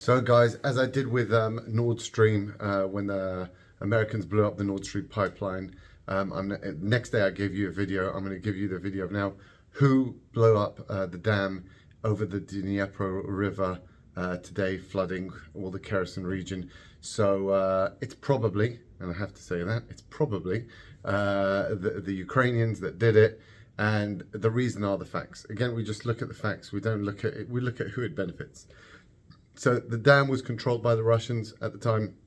So guys, as I did with Nord Stream when the Americans blew up the Nord Stream pipeline, next day I gave you a video. I'm going to give you the video of now who blew up the dam over the Dnieper River today, flooding all the Kherson region. So it's probably, and I have to say that, it's probably the Ukrainians that did it. And the reason are the facts. Again, we just look at the facts. We don't look at it, we look at who it benefits. So the dam was controlled by the Russians at the time,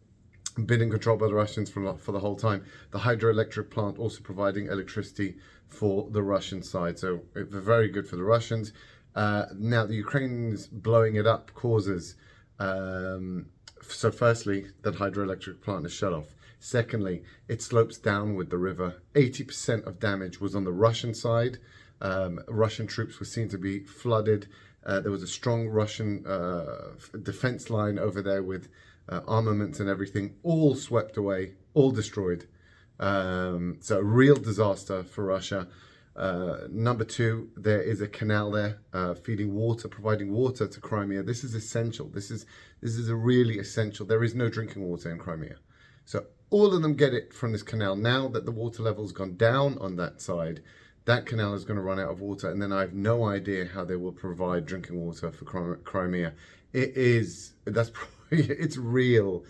been in control by the Russians for the whole time. The hydroelectric plant also providing electricity for the Russian side. So it was very good for the Russians. Now the Ukrainians blowing it up causes, so firstly, that hydroelectric plant is shut off. Secondly, it slopes down with the river. 80% of damage was on the Russian side. Russian troops were seen to be flooded. There was a strong Russian defense line over there with armaments and everything, all swept away, all destroyed. So a real disaster for Russia. Number two, there is a canal there feeding water, providing water to Crimea. This is essential. This is a really essential. There is no drinking water in Crimea. So all of them get it from this canal. Now that the water level's gone down on that side, that canal is going to run out of water, and then I have no idea how they will provide drinking water for Crimea. It's real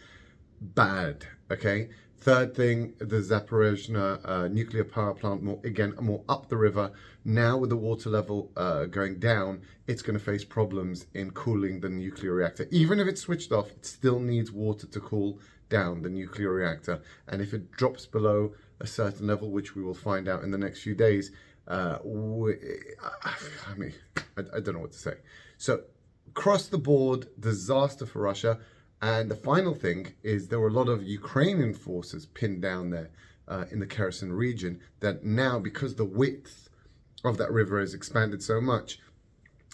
bad, okay? Third thing, the Zaporizhzhia nuclear power plant, more up the river. Now with the water level going down, it's going to face problems in cooling the nuclear reactor. Even if it's switched off, it still needs water to cool down the nuclear reactor. And if it drops below a certain level, which we will find out in the next few days, I don't know what to say. So across the board, disaster for Russia. And the final thing is there were a lot of Ukrainian forces pinned down there in the Kherson region that now, because the width of that river has expanded so much,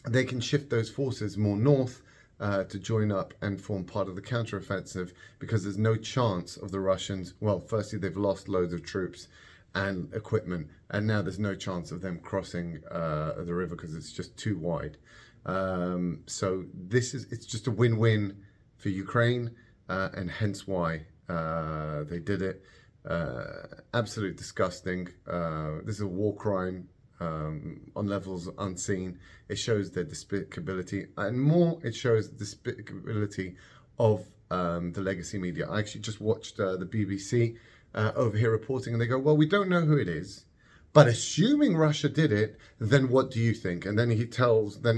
they can shift those forces more north to join up and form part of the counteroffensive, because there's no chance of the Russians. Well, firstly, they've lost loads of troops and equipment, and now there's no chance of them crossing the river because it's just too wide. So it's just a win-win for Ukraine, and hence why they did it. Absolutely disgusting. This is a war crime on levels unseen. It shows their despicability, and more, it shows the despicability of the legacy media. I actually just watched the BBC over here reporting, and they go, well, we don't know who it is, but assuming Russia did it, then what do you think? And then he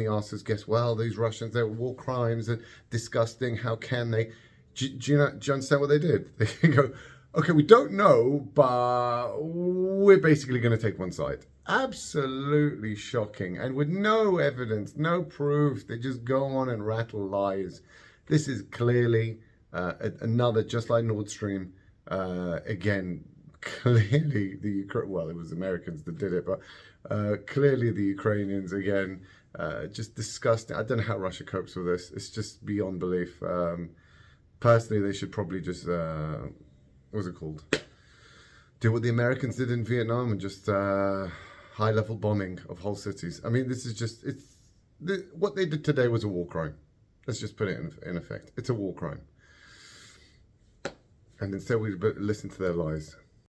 asks his guests, well, these Russians, they're war crimes and disgusting. How can they? Do you understand what they did? They go, okay, we don't know, but we're basically going to take one side. Absolutely shocking. And with no evidence, no proof, they just go on and rattle lies. This is clearly another, just like Nord Stream, again, clearly it was Americans that did it, but clearly the Ukrainians, again, just disgusting. I don't know how Russia copes with this. It's just beyond belief. Personally, they should probably just, what's it called? Do what the Americans did in Vietnam and just high-level bombing of whole cities. I mean, this is just, what they did today was a war crime. Let's just put it in effect. It's a war crime. And instead we listen to their lies.